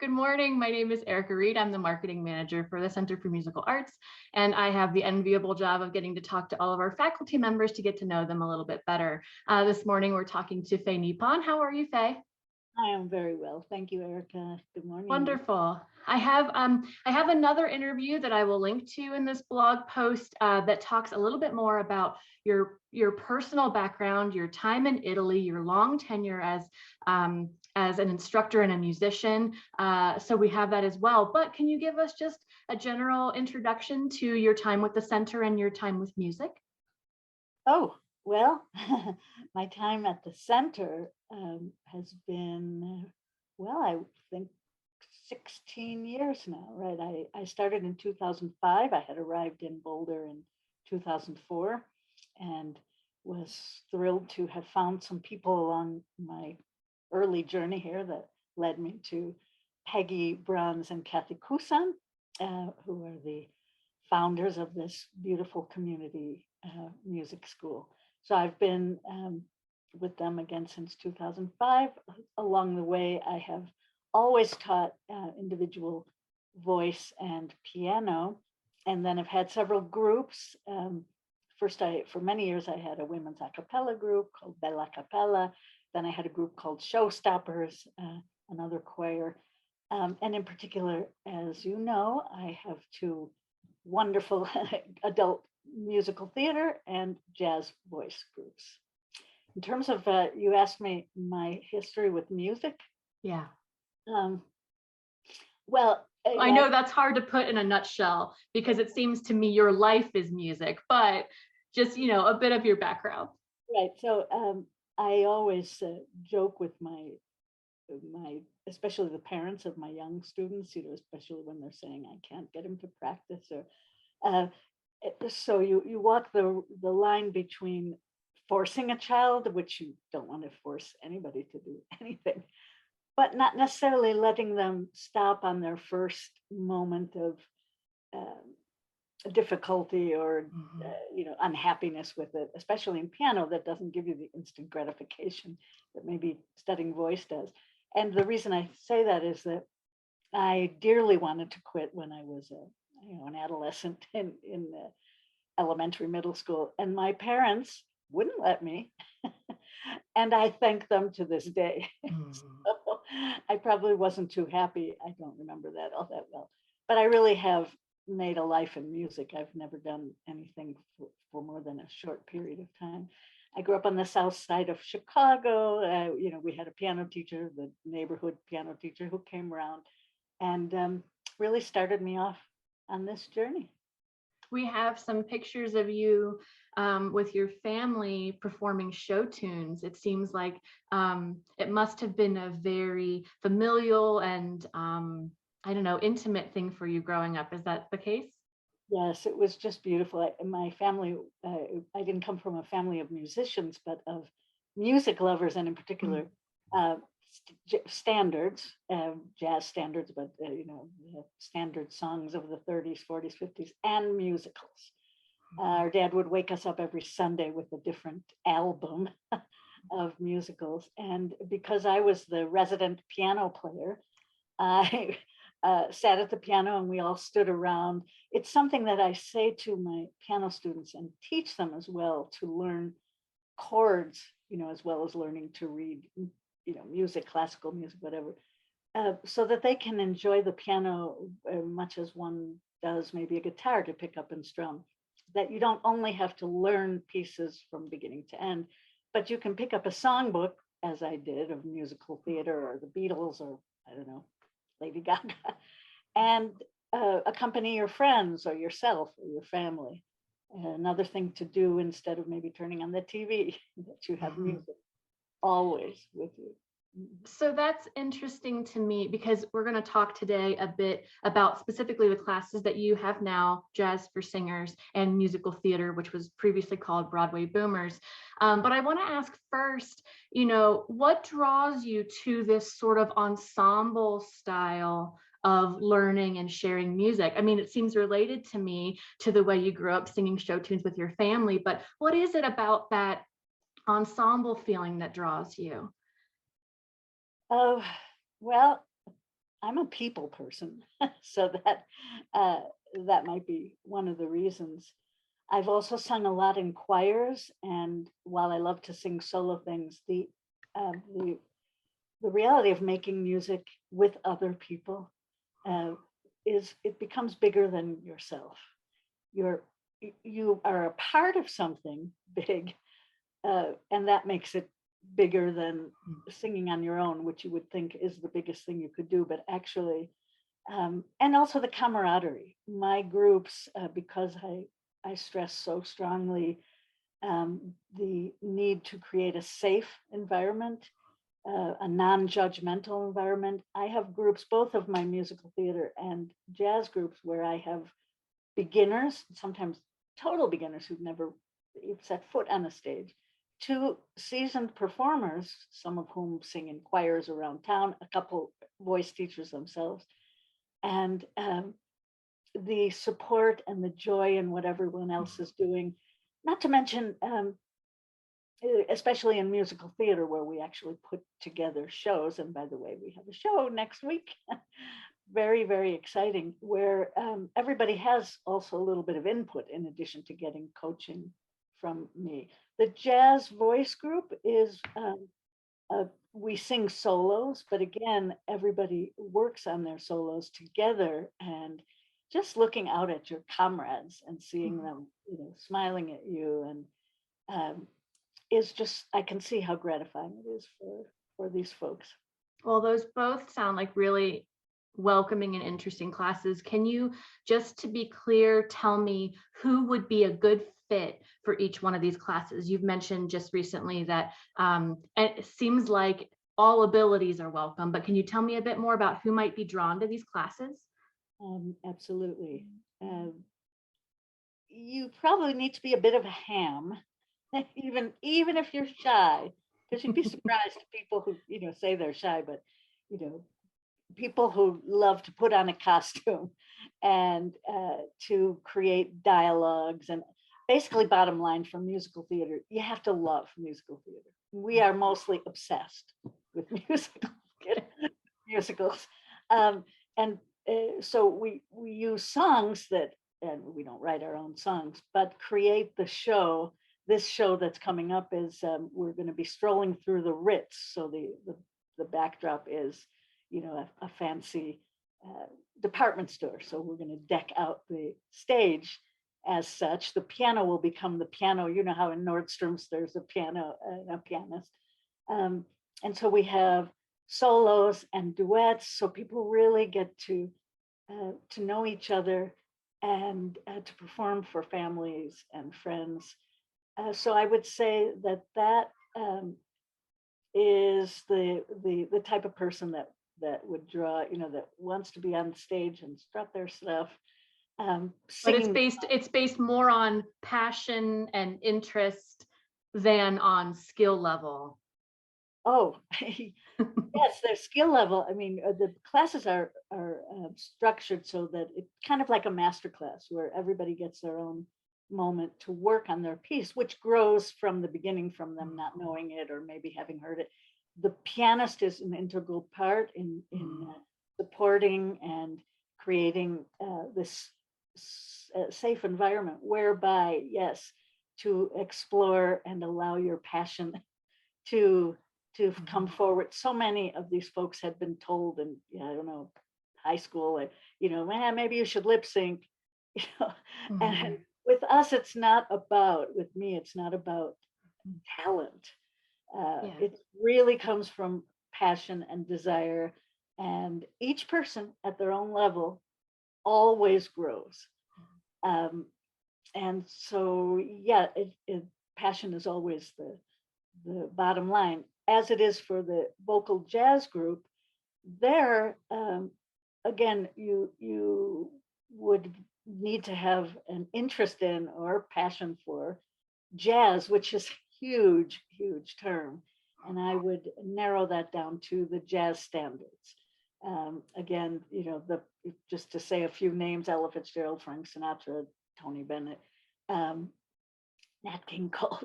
Good morning. My name is Erica Reed. I'm the marketing manager for the Center for Musical Arts, and I have the enviable job of getting to talk to all of our faculty members to get to know them a little bit better. This morning, we're talking to Faye Nepon. How are you, Faye? I am very well. Thank you, Erica. Good morning. Wonderful. I have another interview that I will link to in this blog post that talks a little bit more about your personal background, your time in Italy, your long tenure as an instructor and a musician. So we have that as well. But can you give us just a general introduction to your time with the center and your time with music? Oh, well, my time at the center has been, well, I think 16 years now, right? I started in 2005. I had arrived in Boulder in 2004 and was thrilled to have found some people along my early journey here that led me to Peggy Bruns and Kathy Kusan, who are the founders of this beautiful community music school. So I've been with them again since 2005. Along the way, I have always taught individual voice and piano, and then I've had several groups. First, for many years, I had a women's a cappella group called Bella Cappella. Then I had a group called Showstoppers, another choir. And in particular, as you know, I have two wonderful adult musical theater and jazz voice groups. In terms of, you asked me my history with music. Yeah. Well, I know that's hard to put in a nutshell because it seems to me your life is music, but just, a bit of your background. Right. So I always joke with my, especially the parents of my young students, especially when they're saying I can't get them to practice, or so you walk the line between forcing a child, which you don't want to force anybody to do anything, but not necessarily letting them stop on their first moment of difficulty or unhappiness with it, especially in piano that doesn't give you the instant gratification that maybe studying voice does. And the reason I say that is that I dearly wanted to quit when I was an adolescent in elementary, middle school, and my parents wouldn't let me. And I thank them to this day. So I probably wasn't too happy. I don't remember that all that well, but I really have made a life in music. I've never done anything for more than a short period of time. I grew up on the south side of Chicago. We had a piano teacher, the neighborhood piano teacher, who came around and really started me off on this journey. We have some pictures of you with your family performing show tunes. It seems like it must have been a very familial and intimate thing for you growing up. Is that the case? Yes, it was just beautiful. My family, I didn't come from a family of musicians, but of music lovers, and in particular, standards, jazz standards, but standard songs of the 30s, 40s, 50s, and musicals. Our dad would wake us up every Sunday with a different album of musicals, and because I was the resident piano player, I sat at the piano and we all stood around. It's something that I say to my piano students and teach them as well, to learn chords, as well as learning to read, music, classical music, whatever, so that they can enjoy the piano much as one does maybe a guitar to pick up and strum. That you don't only have to learn pieces from beginning to end, but you can pick up a songbook, as I did, of musical theater or the Beatles or, I don't know, Lady Gaga, and accompany your friends or yourself or your family. Another thing to do instead of maybe turning on the TV, that you have music always with you. So that's interesting to me because we're going to talk today a bit about specifically the classes that you have now, Jazz for Singers and Musical Theater, which was previously called Broadway Boomers. But I want to ask first, what draws you to this sort of ensemble style of learning and sharing music? I mean, it seems related to me to the way you grew up singing show tunes with your family, but what is it about that ensemble feeling that draws you? Well, I'm a people person, so that might be one of the reasons. I've also sung a lot in choirs, and while I love to sing solo things, uh, the the reality of making music with other people uh, is it becomes bigger than yourself. You're you are a part of something big, and that makes it bigger than singing on your own, which you would think is the biggest thing you could do. But actually, and also the camaraderie. My groups, because I stress so strongly the need to create a safe environment, a non-judgmental environment. I have groups, both of my musical theater and jazz groups, where I have beginners, sometimes total beginners who've never set foot on a stage, to seasoned performers, some of whom sing in choirs around town, a couple voice teachers themselves, and the support and the joy in what everyone else is doing. Not to mention, especially in musical theater, where we actually put together shows. And by the way, we have a show next week. Very, very exciting, where everybody has also a little bit of input in addition to getting coaching from me. The jazz voice group is, we sing solos, but again, everybody works on their solos together, and just looking out at your comrades and seeing them, smiling at you, and is just, I can see how gratifying it is for these folks. Well, those both sound like really welcoming and interesting classes. Can you, just to be clear, tell me who would be a good fit for each one of these classes? You've mentioned just recently that it seems like all abilities are welcome, but can you tell me a bit more about who might be drawn to these classes? Absolutely. You probably need to be a bit of a ham, even if you're shy, because you'd be surprised at people who say they're shy, but people who love to put on a costume and to create dialogues. And basically, bottom line, for musical theater, you have to love musical theater. We are mostly obsessed with musicals, and so we use songs that, and we don't write our own songs, but create the show. This show that's coming up is, we're going to be strolling through the Ritz. So the backdrop is, a fancy department store. So we're going to deck out the stage as such. The piano will become the piano. You know how in Nordstrom's there's a piano, a pianist. And so we have solos and duets. So people really get to know each other, and to perform for families and friends. So I would say that is the type of person that would draw, that wants to be on stage and strut their stuff. But Singing. it's based more on passion and interest than on skill level. Oh, yes, their skill level. I mean, the classes are structured so that it's kind of like a master class where everybody gets their own moment to work on their piece, which grows from the beginning, from them not knowing it or maybe having heard it. The pianist is an integral part in supporting and creating this safe environment whereby, yes, to explore and allow your passion to come forward. So many of these folks had been told in, I don't know, high school, man, maybe you should lip sync. And with us, it's not about, with me, it's not about talent. It really comes from passion and desire, and each person at their own level always grows. And so, yeah, passion is always the bottom line, as it is for the vocal jazz group. There, again, you would need to have an interest in or passion for jazz, which is huge, huge term. And I would narrow that down to the jazz standards. Again, just to say a few names: Ella Fitzgerald, Frank Sinatra, Tony Bennett, Nat King Cole,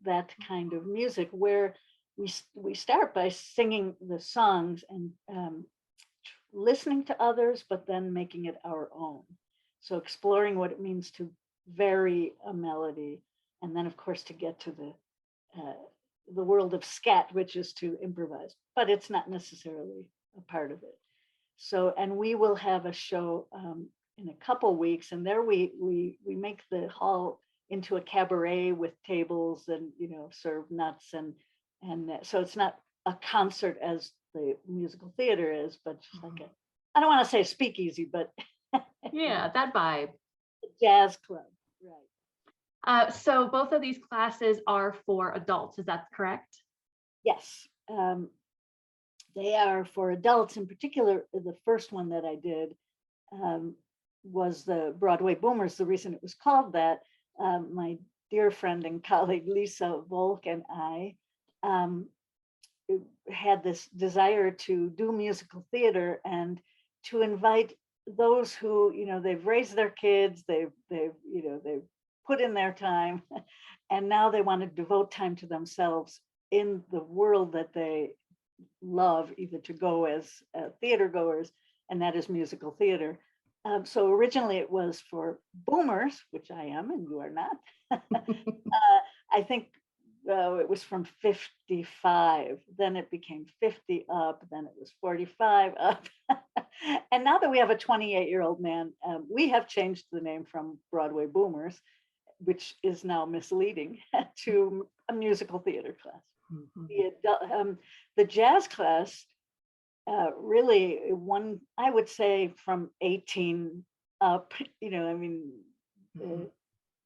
that kind of music, where we start by singing the songs and listening to others, but then making it our own. So exploring what it means to vary a melody, and then of course to get to the world of scat, which is to improvise, but it's not necessarily a part of it. So, and we will have a show in a couple weeks, and there we make the hall into a cabaret with tables and serve nuts and so it's not a concert as the musical theater is, but just like a, I don't want to say speakeasy, but Yeah, that vibe. jazz club, right? So both of these classes are for adults, is that correct? Yes, they are for adults. In particular, the first one that I did was the Broadway Boomers. The reason it was called that, my dear friend and colleague Lisa Volk and I had this desire to do musical theater and to invite those who, they've raised their kids, they've put in their time, and now they want to devote time to themselves in the world that they love, either to go as theater goers, and that is musical theater. So originally it was for boomers, which I am and you are not. I think it was from 55, then it became 50 up, then it was 45 up. And now that we have a 28-year-old man, we have changed the name from Broadway Boomers, which is now misleading, to a musical theater class. The jazz class, really I would say from 18 up,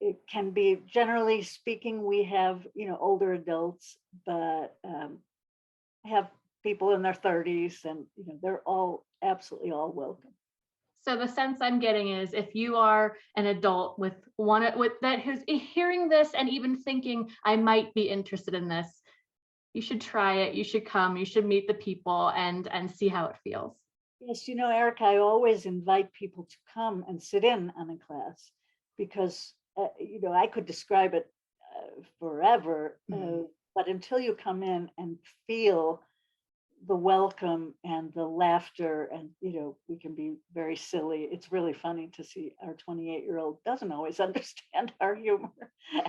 it can be, generally speaking, we have, older adults, but have people in their 30s, and, they're all absolutely all welcome. So the sense I'm getting is, if you are an adult with that who's hearing this and even thinking I might be interested in this, you should try it. You should come. You should meet the people and see how it feels. Yes, Erica, I always invite people to come and sit in on a class because I could describe it forever, but until you come in and feel the welcome and the laughter, and we can be very silly. It's really funny to see our 28-year-old doesn't always understand our humor.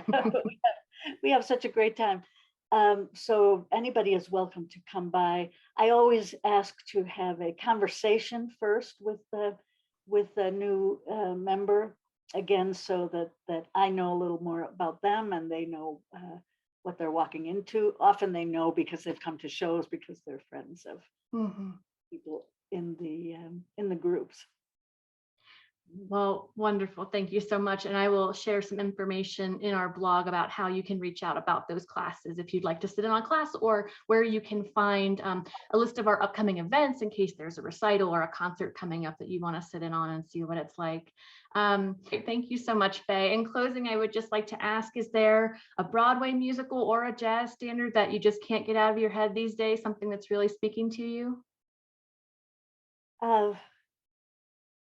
But we have such a great time. So anybody is welcome to come by. I always ask to have a conversation first with the new member, again, so that I know a little more about them and they know what they're walking into. Often they know because they've come to shows because they're friends of people in the groups. Well, wonderful. Thank you so much. And I will share some information in our blog about how you can reach out about those classes if you'd like to sit in on a class, or where you can find a list of our upcoming events in case there's a recital or a concert coming up that you want to sit in on and see what it's like. Thank you so much, Faye. In closing, I would just like to ask, is there a Broadway musical or a jazz standard that you just can't get out of your head these days, something that's really speaking to you?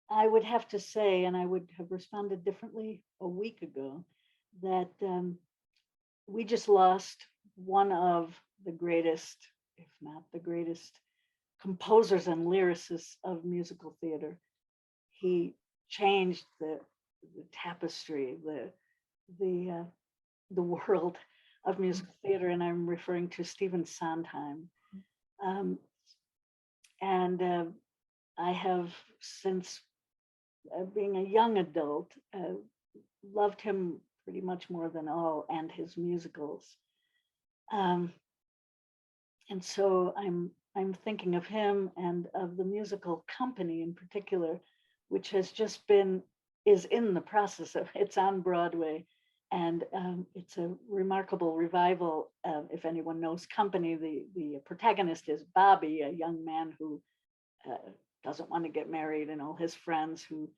I would have to say, and I would have responded differently a week ago, that we just lost one of the greatest, if not the greatest, composers and lyricists of musical theater. He changed the tapestry, the world of musical theater, and I'm referring to Stephen Sondheim. And I have, since being a young adult, loved him pretty much more than all, and his musicals. And so I'm thinking of him and of the musical company in particular, which has just is in the process of, it's on Broadway, and it's a remarkable revival. If anyone knows Company, the protagonist is Bobby, a young man who doesn't want to get married, and all his friends who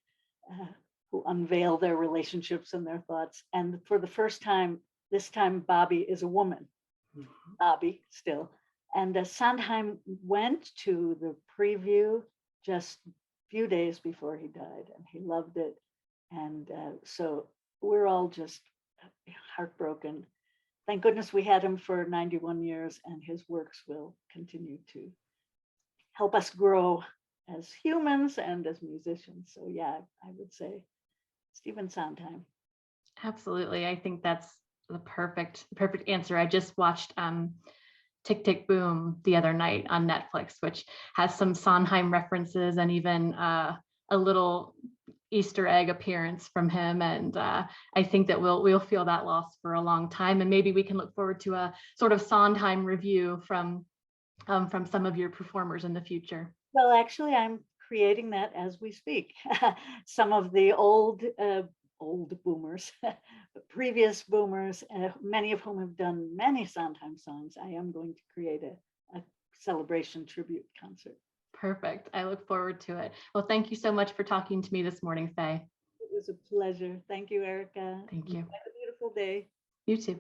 unveil their relationships and their thoughts. And for the first time, this time Bobby is a woman. Bobby still. And Sondheim went to the preview just a few days before he died, and he loved it. And so we're all just heartbroken. Thank goodness we had him for 91 years, and his works will continue to help us grow as humans and as musicians. So yeah, I would say Stephen Sondheim. Absolutely. I think that's the perfect answer. I just watched Tick Tick Boom the other night on Netflix, which has some Sondheim references and even a little Easter egg appearance from him. And I think that we'll feel that loss for a long time. And maybe we can look forward to a sort of Sondheim review from some of your performers in the future. Well, actually, I'm creating that as we speak. Some of the old boomers, previous boomers, many of whom have done many Sondheim songs. I am going to create a celebration tribute concert. Perfect. I look forward to it. Well, thank you so much for talking to me this morning, Faye. It was a pleasure. Thank you, Erica. Thank you. Have a beautiful day. You too.